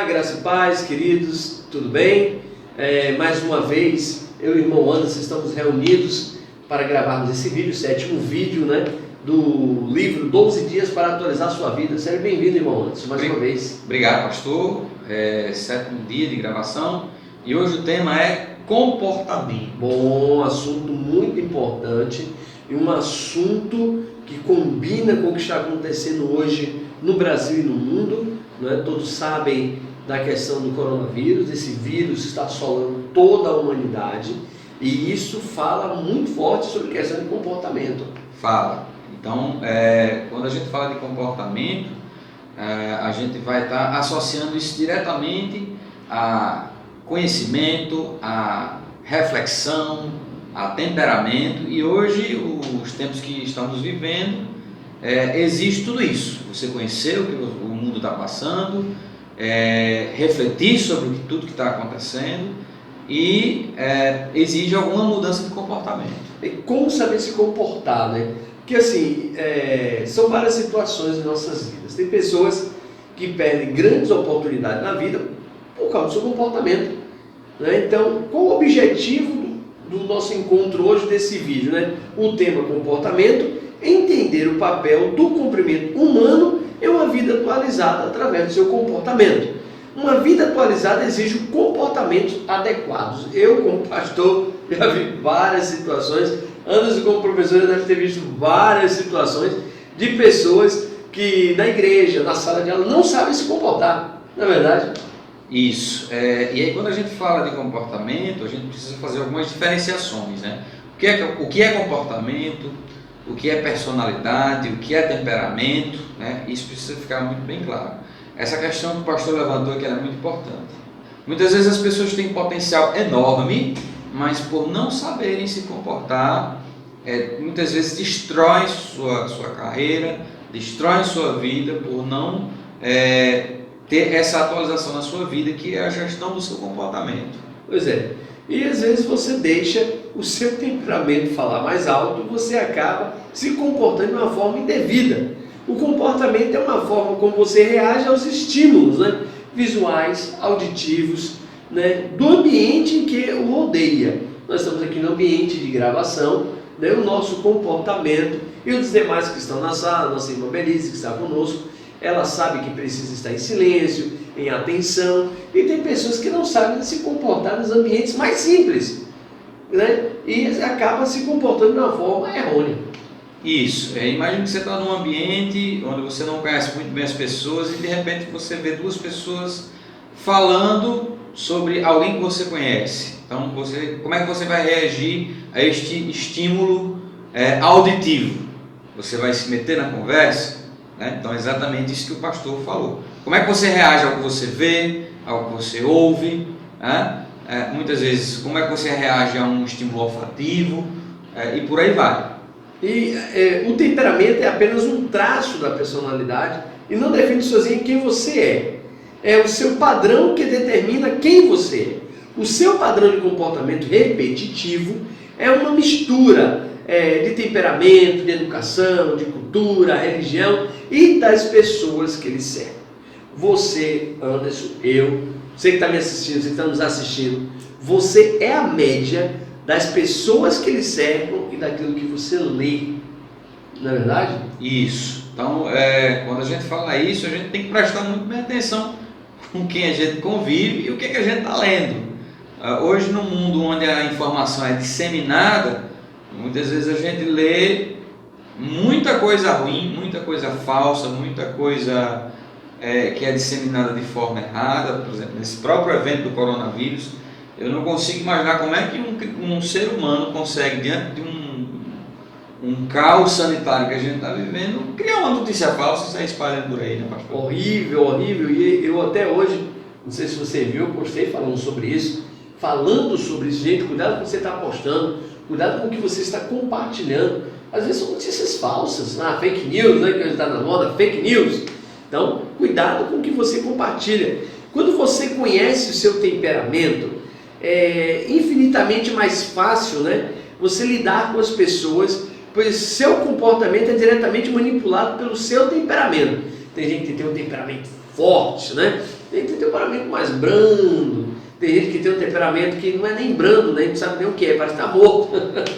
graça e paz, queridos, tudo bem? Mais uma vez, eu e o irmão Anderson estamos reunidos para gravarmos esse vídeo, o sétimo vídeo, né, do livro 12 Dias para Atualizar a Sua Vida. Seja bem-vindo, irmão Anderson, mais uma vez. Obrigado, pastor. Sétimo dia de gravação e hoje o tema é comportamento. Bom, assunto muito importante e um assunto que combina com o que está acontecendo hoje no Brasil e no mundo, né? Todos sabem da questão do coronavírus, esse vírus está assolando toda a humanidade e isso fala muito forte sobre questão de comportamento. Fala. Então, quando a gente fala de comportamento, a gente vai estar associando isso diretamente a conhecimento, a reflexão, a temperamento, e hoje, os tempos que estamos vivendo, existe tudo isso. Você conhecer o que o mundo está passando, refletir sobre tudo que está acontecendo e exige alguma mudança de comportamento. E como saber se comportar, né? Porque assim, são várias situações em nossas vidas. Tem pessoas que perdem grandes oportunidades na vida por causa do seu comportamento, né? Então, qual o objetivo do nosso encontro hoje desse vídeo, né? O tema comportamento, entender o papel do comportamento humano em uma vida atualizada através do seu comportamento. Uma vida atualizada exige comportamentos adequados. Eu, como pastor, já vi várias situações. Anderson, como professor, deve ter visto várias situações de pessoas que na igreja, na sala de aula, não sabem se comportar, não é verdade? Isso. E aí, quando a gente fala de comportamento, a gente precisa fazer algumas diferenciações, né? O que é comportamento, o que é personalidade, o que é temperamento, né? Isso precisa ficar muito bem claro. Essa questão que o pastor levantou aqui é muito importante. Muitas vezes as pessoas têm potencial enorme, mas por não saberem se comportar, muitas vezes destroem sua carreira, destroem sua vida por não ter essa atualização na sua vida, que é a gestão do seu comportamento. Pois é. E às vezes você deixa o seu temperamento falar mais alto e você acaba se comportando de uma forma indevida. O comportamento é uma forma como você reage aos estímulos, né? Visuais, auditivos, né? Do ambiente em que o rodeia. Nós estamos aqui no ambiente de gravação, né? O nosso comportamento e os demais que estão na sala, nossa irmã Belize que está conosco, ela sabe que precisa estar em silêncio, em atenção, e tem pessoas que não sabem se comportar nos ambientes mais simples, né? E acaba se comportando de uma forma errônea. Isso, imagina que você está num ambiente onde você não conhece muito bem as pessoas e de repente você vê duas pessoas falando sobre alguém que você conhece. Então, como é que você vai reagir a este estímulo auditivo? Você vai se meter na conversa? Né? Então, é exatamente isso que o pastor falou. Como é que você reage ao que você vê, ao que você ouve? Né? Muitas vezes, como é que você reage a um estímulo olfativo? E por aí vai. E o temperamento é apenas um traço da personalidade e não define sozinho quem você é. É o seu padrão que determina quem você é. O seu padrão de comportamento repetitivo é uma mistura de temperamento, de educação, de cultura, religião e das pessoas que ele serve. Você, Anderson, você que está me assistindo, você que está nos assistindo, você é a média das pessoas que lhe cercam e daquilo que você lê, não é verdade? Isso. Então, quando a gente fala isso, a gente tem que prestar muito bem atenção com quem a gente convive e o que a gente está lendo. Hoje, no mundo onde a informação é disseminada, muitas vezes a gente lê muita coisa ruim, muita coisa falsa, muita coisa que é disseminada de forma errada. Por exemplo, nesse próprio evento do coronavírus, eu não consigo imaginar como é que um ser humano consegue, diante de um caos sanitário que a gente está vivendo, criar uma notícia falsa e sair espalhando por aí, né, pastor? Horrível, horrível. E eu até hoje, não sei se você viu, eu postei falando sobre isso. Gente, cuidado com o que você está postando, cuidado com o que você está compartilhando. Às vezes são notícias falsas, fake news, né, que hoje está na moda, fake news. Então, cuidado com o que você compartilha. Quando você conhece o seu temperamento, é infinitamente mais fácil, né, você lidar com as pessoas, pois seu comportamento é diretamente manipulado pelo seu temperamento. Tem gente que tem um temperamento forte, né? Tem gente que tem um temperamento mais brando, tem gente que tem um temperamento que não é nem brando, né? Não sabe nem o que é, parece que está morto.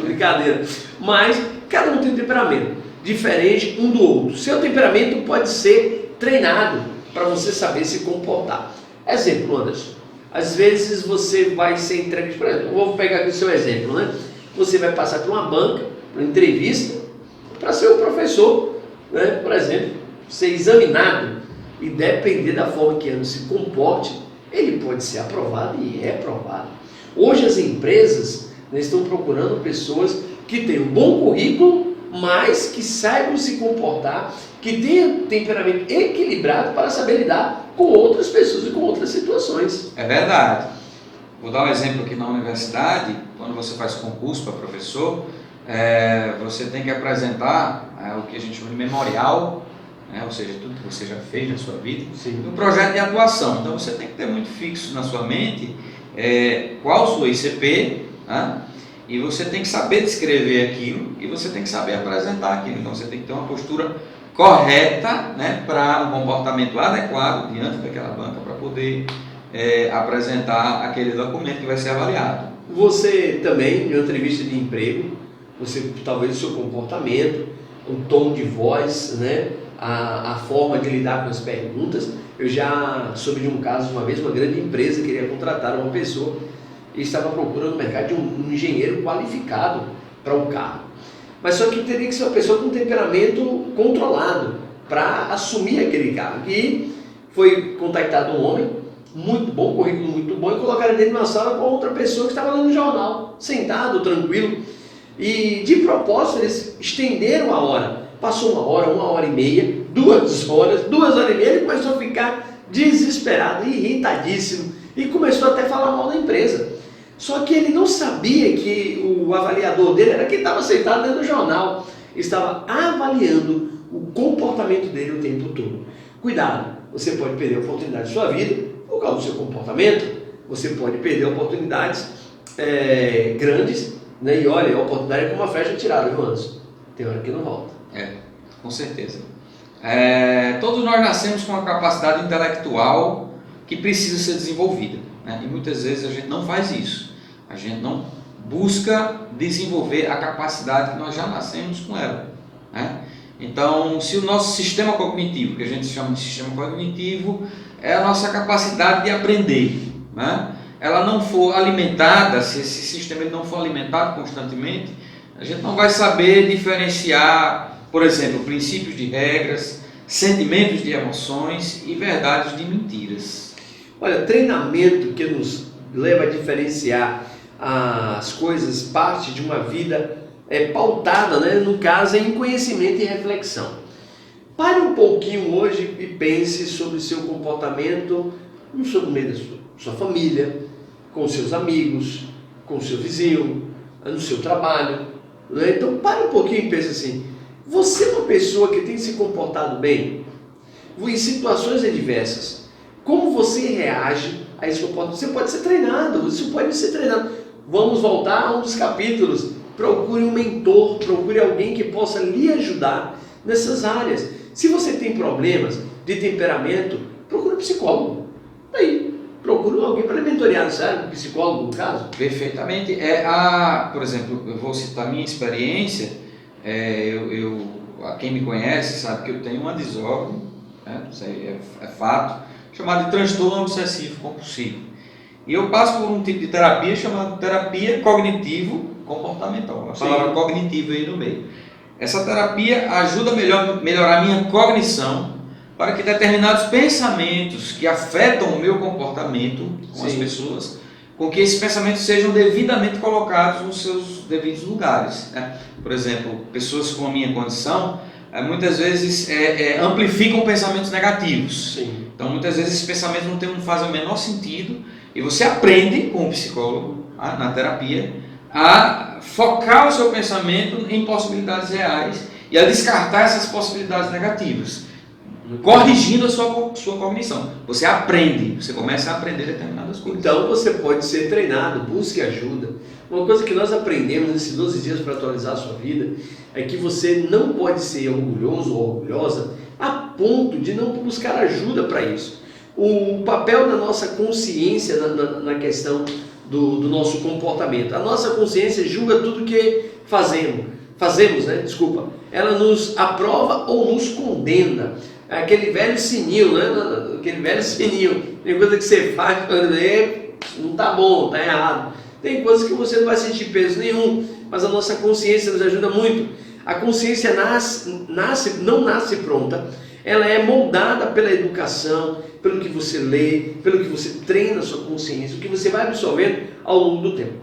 Brincadeira. Mas cada um tem um temperamento diferente um do outro. Seu temperamento pode ser treinado para você saber se comportar. Exemplo, Anderson. Às vezes você vai ser entregue, por exemplo, eu vou pegar aqui o seu exemplo, né? Você vai passar por uma banca, uma entrevista, para ser um professor, né? Por exemplo, ser examinado e depender da forma que ele se comporte, ele pode ser aprovado e é aprovado. Hoje as empresas, né, estão procurando pessoas que tenham um bom currículo, mas que saibam se comportar, que tenham temperamento equilibrado para saber lidar com outras pessoas e com outras situações. É verdade. Vou dar um exemplo aqui na universidade, quando você faz concurso para professor, você tem que apresentar o que a gente chama de memorial, ou seja, tudo que você já fez na sua vida, um projeto de atuação. Então você tem que ter muito fixo na sua mente qual a sua ICP, e você tem que saber descrever aquilo e você tem que saber apresentar aquilo. Então você tem que ter uma postura correta, para um comportamento adequado diante daquela banca para poder apresentar aquele documento que vai ser avaliado. Você também, em uma entrevista de emprego, você talvez o seu comportamento, o tom de voz, a forma de lidar com as perguntas. Eu já soube de um caso, uma vez, uma grande empresa queria contratar uma pessoa e estava procurando no mercado de um engenheiro qualificado para um carro. Mas só que teria que ser uma pessoa com temperamento controlado para assumir aquele carro. E foi contactado um homem, muito bom, currículo muito bom, e colocaram ele numa sala com outra pessoa que estava lendo o jornal, sentado, tranquilo. E de propósito eles estenderam a hora. Passou 1 hora e meia, 2 horas e meia, ele começou a ficar desesperado, irritadíssimo, e começou até a falar mal da empresa. Só que ele não sabia que o avaliador dele era quem estava sentado dentro do jornal. Estava avaliando o comportamento dele o tempo todo. Cuidado, você pode perder a oportunidade de sua vida por causa do seu comportamento. Você pode perder oportunidades grandes, e olha, a oportunidade é como uma flecha tirada, viu, Anderson? Tem hora que não volta. Com certeza. Todos nós nascemos com uma capacidade intelectual que precisa ser desenvolvida, e muitas vezes a gente não faz isso. A gente não busca desenvolver a capacidade que nós já nascemos com ela. Então, se o nosso sistema cognitivo, que a gente chama de sistema cognitivo, é a nossa capacidade de aprender, ela não for alimentada, se esse sistema não for alimentado constantemente, a gente não vai saber diferenciar, por exemplo, princípios de regras, sentimentos de emoções e verdades de mentiras. Olha, treinamento que nos leva a diferenciar as coisas, parte de uma vida pautada, no caso, em conhecimento e reflexão. Pare um pouquinho hoje e pense sobre o seu comportamento no meio da sua família, com seus amigos, com o seu vizinho, no seu trabalho. Então pare um pouquinho e pense assim: você é uma pessoa que tem se comportado bem em situações adversas? Como você reage a esse comportamento? Você pode ser treinado, isso pode ser treinado. Vamos voltar a um dos capítulos. Procure um mentor, procure alguém que possa lhe ajudar nessas áreas. Se você tem problemas de temperamento, procure um psicólogo. Procure alguém para lhe mentorear, sabe? Um psicólogo, no caso. Perfeitamente. Por exemplo, eu vou citar a minha experiência. Quem me conhece sabe que eu tenho uma desordem, isso aí é fato, chamado de transtorno obsessivo compulsivo. E eu passo por um tipo de terapia chamada terapia cognitivo-comportamental. A palavra cognitivo aí no meio. Essa terapia ajuda a melhorar a minha cognição para que determinados pensamentos que afetam o meu comportamento com as pessoas, com que esses pensamentos sejam devidamente colocados nos seus devidos lugares. Por exemplo, pessoas com a minha condição, muitas vezes amplificam pensamentos negativos. Sim. Então, muitas vezes esses pensamentos não fazem o menor sentido, e você aprende com o psicólogo, na terapia, a focar o seu pensamento em possibilidades reais e a descartar essas possibilidades negativas, corrigindo a sua cognição. Você aprende, você começa a aprender determinadas coisas. Então você pode ser treinado, busque ajuda. Uma coisa que nós aprendemos nesses 12 dias para atualizar a sua vida é que você não pode ser orgulhoso ou orgulhosa a ponto de não buscar ajuda para isso. o papel da nossa consciência na questão do nosso comportamento. A nossa consciência julga tudo que fazemos, né? Desculpa. Ela nos aprova ou nos condena. É aquele velho sininho, né? Aquele velho sininho. Tem coisa que você faz, não tá bom, tá errado. Tem coisas que você não vai sentir peso nenhum, mas a nossa consciência nos ajuda muito. A consciência não nasce pronta. Ela é moldada pela educação, pelo que você lê, pelo que você treina a sua consciência, o que você vai absorvendo ao longo do tempo.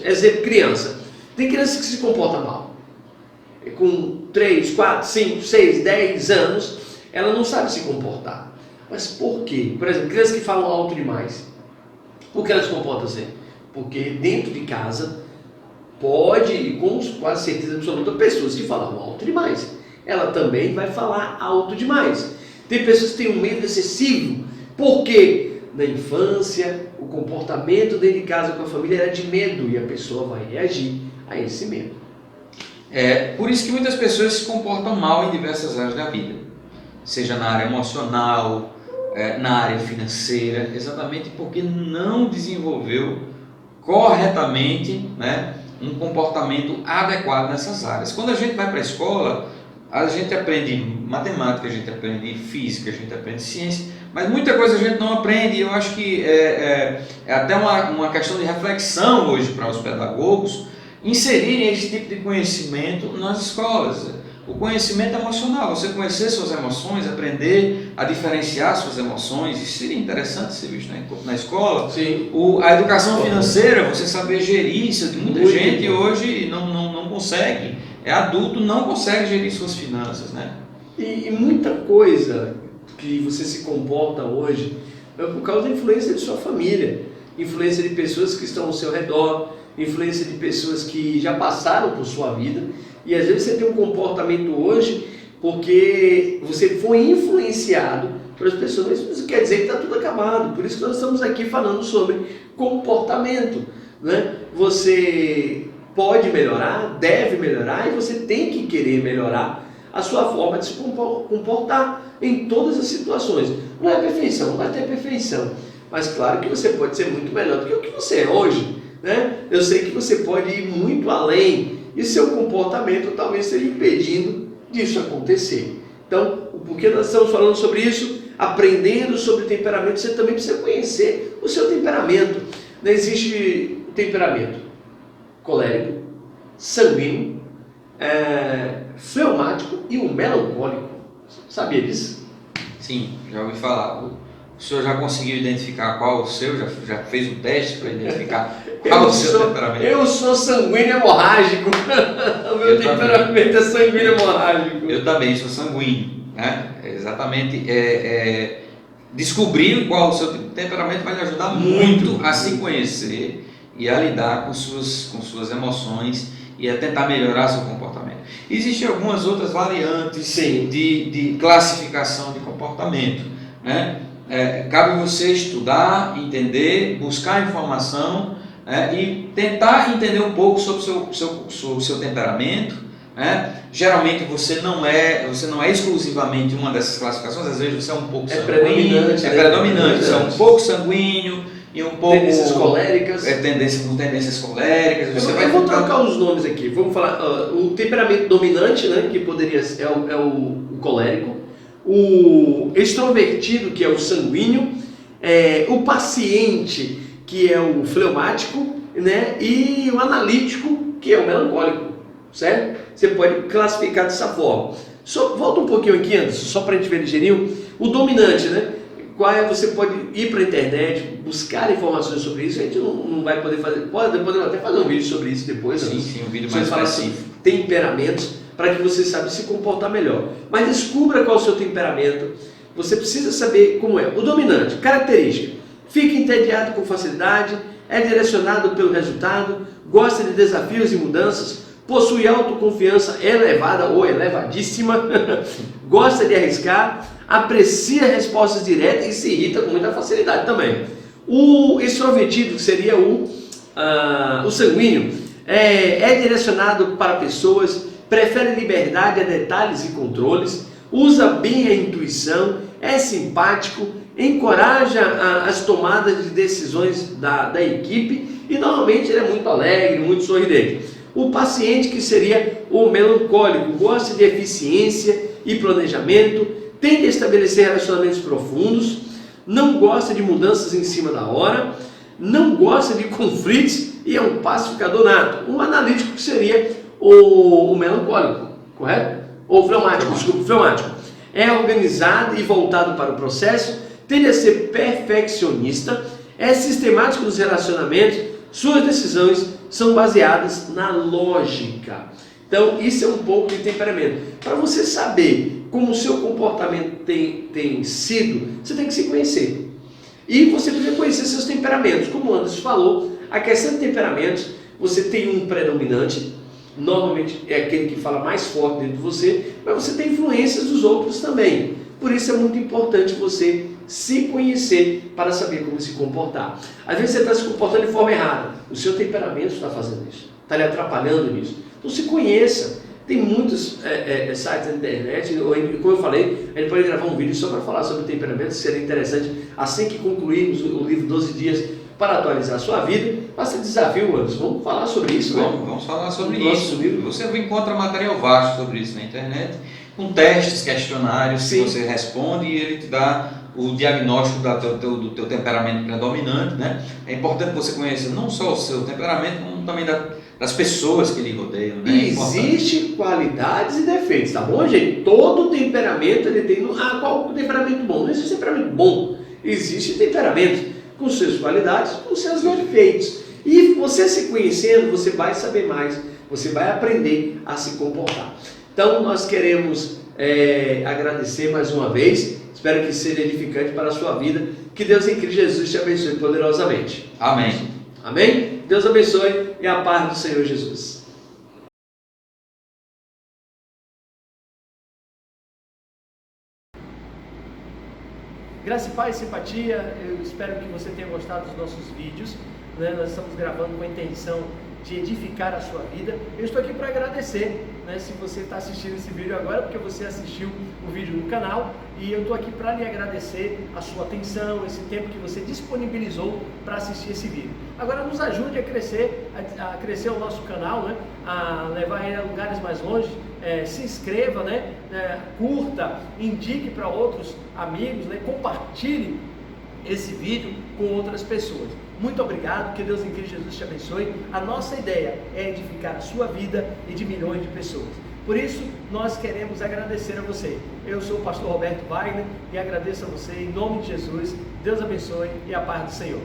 Exemplo, criança. Tem criança que se comporta mal. Com 3, 4, 5, 6, 10 anos, ela não sabe se comportar. Mas por quê? Por exemplo, crianças que falam alto demais. Por que elas se comportam assim? Porque dentro de casa pode, e com quase certeza absoluta, pessoas que falam alto demais. Ela também vai falar alto demais. Tem pessoas que têm um medo excessivo, porque na infância o comportamento dentro de casa com a família era de medo e a pessoa vai reagir a esse medo. Por isso que muitas pessoas se comportam mal em diversas áreas da vida, seja na área emocional, na área financeira, exatamente porque não desenvolveu corretamente, né, um comportamento adequado nessas áreas. Quando a gente vai para a escola, a gente aprende matemática, a gente aprende física, a gente aprende ciência, mas muita coisa a gente não aprende. E eu acho que é até uma questão de reflexão hoje para os pedagogos inserirem esse tipo de conhecimento nas escolas. O conhecimento emocional, você conhecer suas emoções, aprender a diferenciar suas emoções, isso seria interessante ser visto na escola. Sim. A educação financeira, você saber gerir isso, muita gente hoje não consegue, é adulto, não consegue gerir suas finanças, né? E muita coisa que você se comporta hoje é por causa da influência de sua família, influência de pessoas que estão ao seu redor, influência de pessoas que já passaram por sua vida. E às vezes você tem um comportamento hoje porque você foi influenciado pelas pessoas, mas isso quer dizer que está tudo acabado. Por isso que nós estamos aqui falando sobre comportamento, né? Você pode melhorar, deve melhorar e você tem que querer melhorar a sua forma de se comportar em todas as situações. Não é perfeição, não vai ter perfeição, mas claro que você pode ser muito melhor do que o que você é hoje, né? Eu sei que você pode ir muito além e seu comportamento talvez esteja impedindo disso acontecer. Então, por que nós estamos falando sobre isso? Aprendendo sobre temperamento, você também precisa conhecer o seu temperamento. Não existe temperamento colérico, sanguíneo, fleumático e o melancólico. Sabia disso? Sim, já ouvi falar. O senhor já conseguiu identificar qual o seu? Já fez um teste para identificar qual o seu temperamento? Eu sou sanguíneo hemorrágico. O meu temperamento é sanguíneo hemorrágico. Eu também sou sanguíneo, né? Exatamente. Descobrir qual o seu temperamento vai lhe ajudar muito a se conhecer e a lidar com suas emoções e a tentar melhorar seu comportamento. Existem algumas outras variantes de classificação de comportamento, né? Cabe você estudar, entender, buscar informação, e tentar entender um pouco sobre o seu temperamento, né? Geralmente você não é exclusivamente uma dessas classificações, às vezes você é um pouco sanguíneo, predominante, você é um pouco sanguíneo e um pouco tendências coléricas. Tendências coléricas. Eu vou trocar os nomes aqui. Vamos falar o temperamento dominante, né, que poderia ser o colérico, o extrovertido, que é o sanguíneo, o paciente, que é o fleumático, né, e o analítico, que é o melancólico, certo? Você pode classificar dessa forma. Volta um pouquinho aqui, Anderson, só para a gente ver ligeirinho. O dominante, né? Você pode ir para a internet, buscar informações sobre isso. A gente não vai poder fazer, podemos até fazer um vídeo sobre isso depois. Sim, um vídeo mais específico. Temperamentos, para que você saiba se comportar melhor. Mas descubra qual é o seu temperamento. Você precisa saber como é. O dominante, característica: fica entediado com facilidade, é direcionado pelo resultado, gosta de desafios e mudanças, possui autoconfiança elevada ou elevadíssima, gosta de arriscar, aprecia respostas diretas e se irrita com muita facilidade também. O extrovertido, que seria o sanguíneo, é direcionado para pessoas, prefere liberdade a detalhes e controles, usa bem a intuição, é simpático, encoraja as tomadas de decisões da equipe e normalmente ele é muito alegre, muito sorridente. O paciente, que seria o melancólico, gosta de eficiência e planejamento, tende a estabelecer relacionamentos profundos, não gosta de mudanças em cima da hora, não gosta de conflitos e é um pacificador nato. Um analítico, que seria o melancólico, correto? Ou fleumático, desculpa, fleumático. É organizado e voltado para o processo, tende a ser perfeccionista, é sistemático nos relacionamentos, suas decisões são baseadas na lógica. Então, isso é um pouco de temperamento. Para você saber como o seu comportamento tem sido, você tem que se conhecer. E você precisa conhecer seus temperamentos. Como o Anderson falou, a questão de temperamentos, você tem um predominante, normalmente é aquele que fala mais forte dentro de você, mas você tem influências dos outros também. Por isso é muito importante você se conhecer para saber como se comportar. Às vezes você está se comportando de forma errada, o seu temperamento está fazendo isso, está lhe atrapalhando nisso. Então se conheça. Tem muitos sites na internet, como eu falei, a gente pode gravar um vídeo só para falar sobre temperamento, seria interessante, assim que concluirmos o livro 12 dias para atualizar a sua vida. Faça desafio, Anderson, vamos falar sobre isso, né? Vamos falar sobre isso. Você encontra material vasto sobre isso na internet, com testes, questionários, que você responde e ele te dá o diagnóstico do teu temperamento predominante, né? É importante que você conheça não só o seu temperamento, como também das pessoas que lhe rodeiam, né? Existem qualidades e defeitos, tá bom, gente? Todo temperamento ele tem. Qual o temperamento bom? Não existe temperamento bom. Existe temperamento com suas qualidades, com seus defeitos. E você se conhecendo, você vai saber mais, você vai aprender a se comportar. Então, nós queremos agradecer mais uma vez. Espero que seja edificante para a sua vida. Que Deus em Cristo Jesus te abençoe poderosamente. Amém. Amém? Deus abençoe e a paz do Senhor Jesus. Graça e paz e simpatia, eu espero que você tenha gostado dos nossos vídeos, né? Nós estamos gravando com a intenção de edificar a sua vida. Eu estou aqui para agradecer, né? Se você está assistindo esse vídeo agora, porque você assistiu o vídeo no canal, e eu estou aqui para lhe agradecer a sua atenção, esse tempo que você disponibilizou para assistir esse vídeo. Agora nos ajude a crescer o nosso canal, né? A levar ele a lugares mais longe. Se inscreva, né? Curta, indique para outros amigos, né? Compartilhe esse vídeo com outras pessoas. Muito obrigado, que Deus em Cristo Jesus te abençoe. A nossa ideia é edificar a sua vida e de milhões de pessoas. Por isso, nós queremos agradecer a você. Eu sou o pastor Roberto Wagner e agradeço a você em nome de Jesus. Deus abençoe e a paz do Senhor.